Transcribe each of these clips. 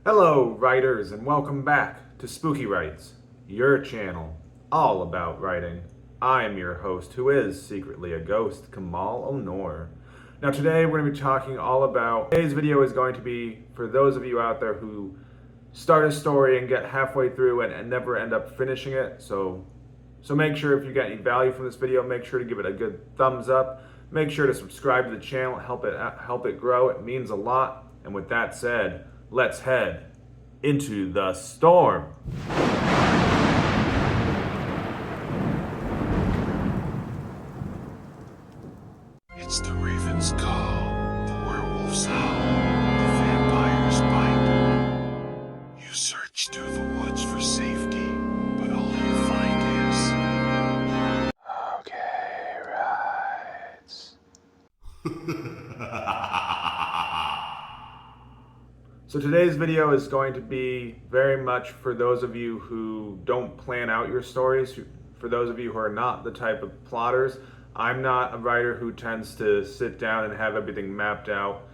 Hello, writers, and welcome back to Spooky Writes, your channel all about writing. I am your host, who is secretly a ghost, Kamal Onor. Now, today we're going to be talking all about. Today's video is going to be for those of you out there who start a story and get halfway through and never end up finishing it. So make sure if you get any value from this video, make sure to give it a good thumbs up. Make sure to subscribe to the channel, help it grow. It means a lot. And with that said, let's head into the storm. It's the raven's call, the werewolf's howl, the vampire's bite. You search through the woods for safety, but all you find is... Okay, rights. So today's video is going to be very much for those of you who don't plan out your stories, for those of you who are not the type of plotters. I'm not a writer who tends to sit down and have everything mapped out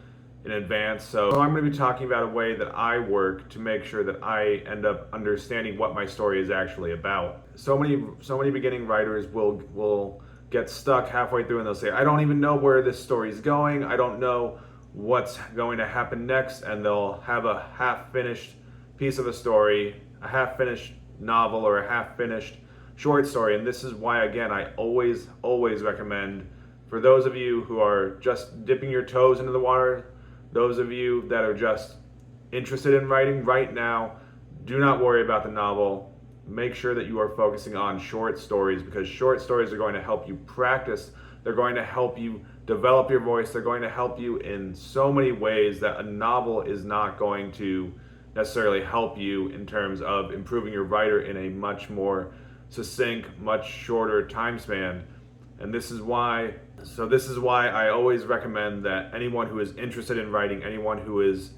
in advance. So I'm going to be talking about a way that I work to make sure that I end up understanding what my story is actually about. So many beginning writers will get stuck halfway through and they'll say, I don't even know where this story is going. I don't know what's going to happen next, and they'll have a half-finished piece of a story, a half-finished novel, or a half-finished short story. And this is why, again, I always recommend, for those of you who are just dipping your toes into the water, those of you that are just interested in writing right now, do not worry about the novel. Make sure that you are focusing on short stories, because short stories are going to help you practice. They're going to help you develop your voice. They're going to help you in so many ways that a novel is not going to necessarily help you in terms of improving your writer in a much more succinct, much shorter time span. And this is why I always recommend that anyone who is interested in writing, anyone who is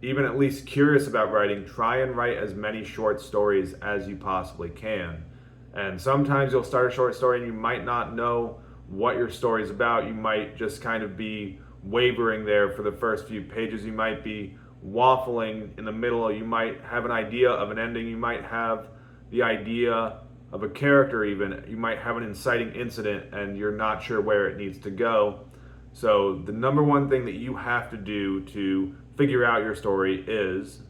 even at least curious about writing, try and write as many short stories as you possibly can. And sometimes you'll start a short story and you might not know what your story is about. You might just kind of be wavering there for the first few pages. You might be waffling in the middle. You might have an idea of an ending. You might have the idea of a character even. You might have an inciting incident and you're not sure where it needs to go. So the number one thing that you have to do to figure out your story is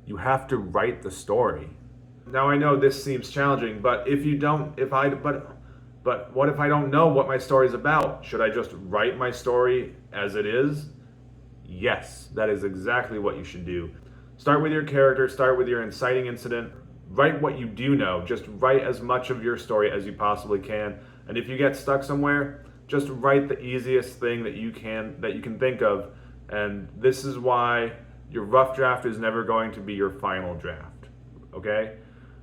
you have to write the story. Now I know this seems challenging, but but what if I don't know what my story is about? Should I just write my story as it is? Yes, that is exactly what you should do. Start with your character, start with your inciting incident. Write what you do know. Just write as much of your story as you possibly can. And if you get stuck somewhere, just write the easiest thing that you can think of. And this is why your rough draft is never going to be your final draft. Okay?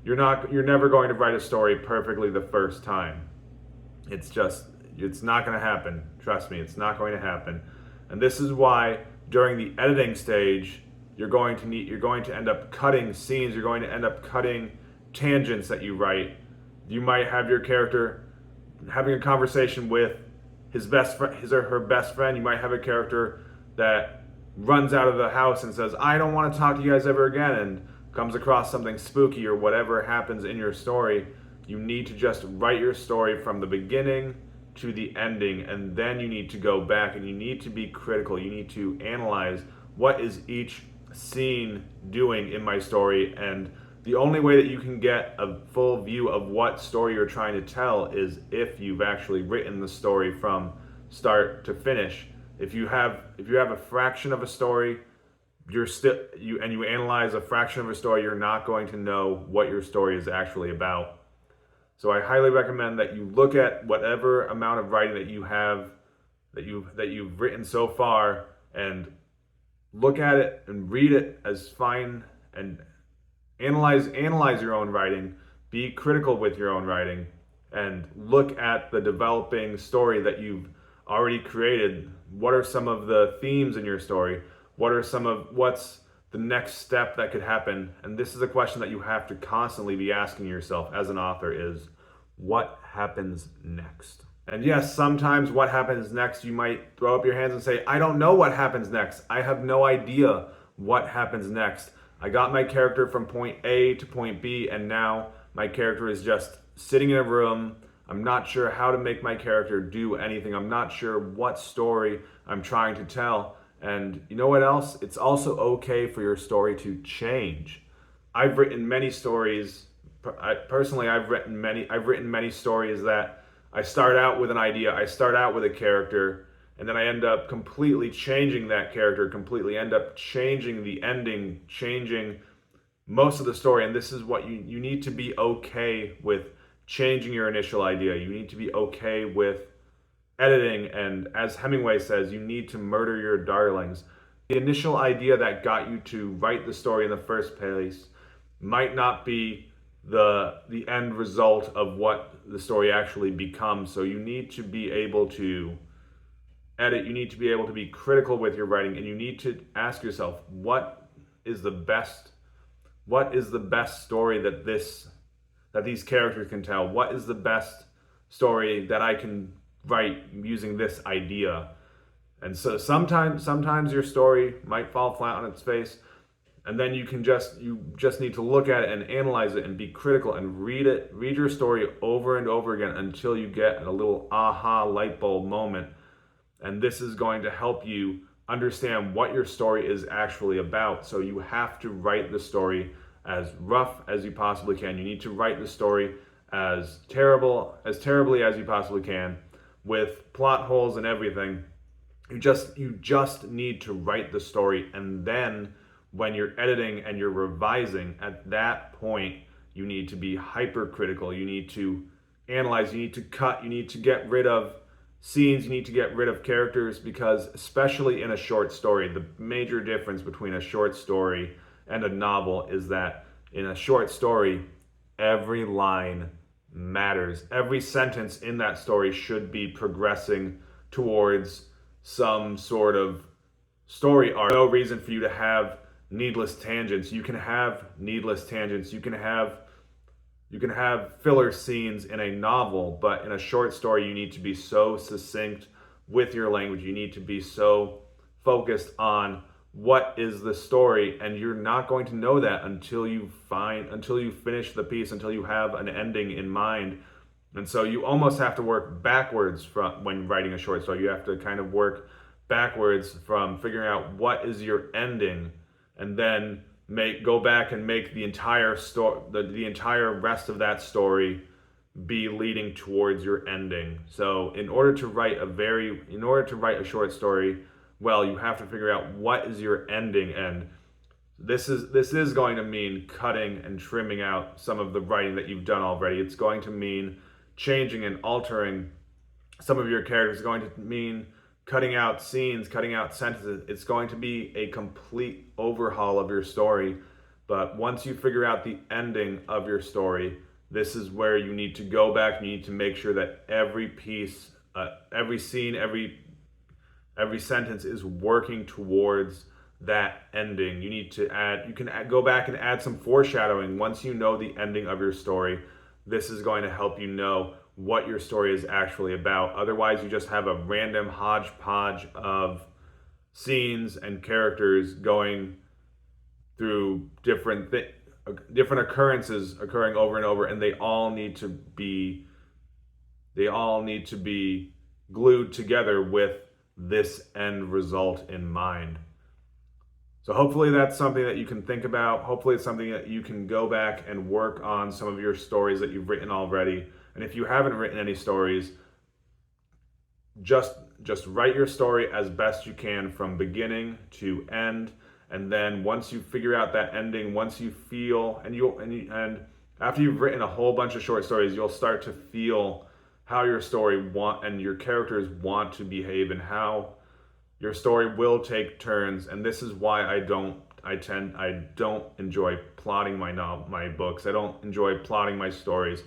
You're never going to write a story perfectly the first time. It's not going to happen. Trust me, it's not going to happen. And this is why during the editing stage, you're going to end up cutting scenes. You're going to end up cutting tangents that you write. You might have your character having a conversation with his or her best friend. You might have a character that runs out of the house and says, I don't want to talk to you guys ever again, and comes across something spooky or whatever happens in your story. You need to just write your story from the beginning to the ending, and then you need to go back and you need to be critical. You need to analyze what is each scene doing in my story, and the only way that you can get a full view of what story you're trying to tell is if you've actually written the story from start to finish. If you have a fraction of a story, you analyze a fraction of a story, you're not going to know what your story is actually about. So I highly recommend that you look at whatever amount of writing that you have, that you've written so far, and look at it and read it as fine, and analyze your own writing. Be critical with your own writing, and look at the developing story that you've already created. What are some of the themes in your story? What's the next step that could happen? And this is a question that you have to constantly be asking yourself as an author is, what happens next? And yes, sometimes what happens next, you might throw up your hands and say, I don't know what happens next. I have no idea what happens next. I got my character from point A to point B, and now my character is just sitting in a room. I'm not sure how to make my character do anything. I'm not sure what story I'm trying to tell. And you know what else? It's also okay for your story to change. I've written many stories. I've written many stories that I start out with an idea, I start out with a character, and then I end up completely changing that character, completely end up changing the ending, changing most of the story. And this is what you need to be okay with, changing your initial idea. You need to be okay with editing, and as Hemingway says, you need to murder your darlings. The initial idea that got you to write the story in the first place might not be the end result of what the story actually becomes. So you need to be able to edit, you need to be able to be critical with your writing, and you need to ask yourself, what is the best story that these characters can tell? What is the best story that I can write using this idea? And so sometimes your story might fall flat on its face, and then you just need to look at it and analyze it and be critical and read your story over and over again until you get a little aha light bulb moment. And this is going to help you understand what your story is actually about. So you have to write the story as rough as you possibly can. You need to write the story as terribly as you possibly can, with plot holes and everything. You just need to write the story, and then when you're editing and you're revising, at that point, you need to be hypercritical. You need to analyze, you need to cut, you need to get rid of scenes, you need to get rid of characters, because especially in a short story, the major difference between a short story and a novel is that in a short story, every line matters. Every sentence in that story should be progressing towards some sort of story arc. No reason for you to have needless tangents. You can have needless tangents. You can have filler scenes in a novel, but in a short story, you need to be so succinct with your language. You need to be so focused on what is the story, and you're not going to know that until you finish the piece, until you have an ending in mind. And so you almost have to work backwards from when writing a short story. You have to kind of work backwards from figuring out what is your ending, and then go back and make the entire story, the entire rest of that story be leading towards your ending. So in order to write a short story well, you have to figure out what is your ending, and this is going to mean cutting and trimming out some of the writing that you've done already. It's going to mean changing and altering some of your characters. It's going to mean cutting out scenes, cutting out sentences. It's going to be a complete overhaul of your story. But once you figure out the ending of your story, this is where you need to go back. You need to make sure that every piece, every scene, every sentence is working towards that ending. You can go back and add some foreshadowing. Once you know the ending of your story, this is going to help you know what your story is actually about. Otherwise, you just have a random hodgepodge of scenes and characters going through different occurrences occurring over and over, and they all need to be glued together with this end result in mind. So hopefully that's something that you can think about. Hopefully it's something that you can go back and work on some of your stories that you've written already. And if you haven't written any stories, just write your story as best you can from beginning to end. And then once you figure out that ending, once you feel, and after you've written a whole bunch of short stories, you'll start to feel how your story and your characters want to behave, and how your story will take turns. And this is why I don't enjoy plotting my books. I don't enjoy plotting my stories.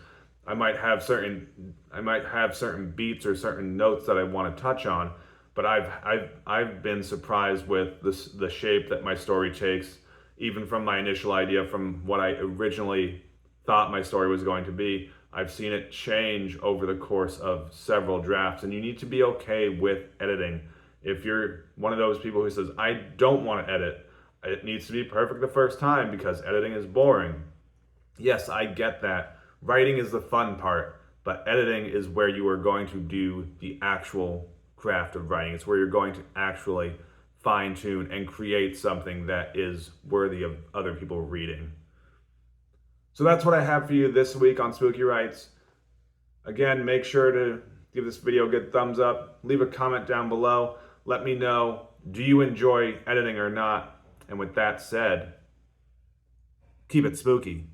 I might have certain beats or certain notes that I want to touch on, but I've been surprised with the shape that my story takes, even from my initial idea, from what I originally thought my story was going to be. I've seen it change over the course of several drafts, and you need to be okay with editing. If you're one of those people who says, I don't want to edit, it needs to be perfect the first time because editing is boring. Yes, I get that. Writing is the fun part, but editing is where you are going to do the actual craft of writing. It's where you're going to actually fine tune and create something that is worthy of other people reading. So that's what I have for you this week on Spooky Writes. Again, make sure to give this video a good thumbs up. Leave a comment down below. Let me know, do you enjoy editing or not? And with that said, keep it spooky.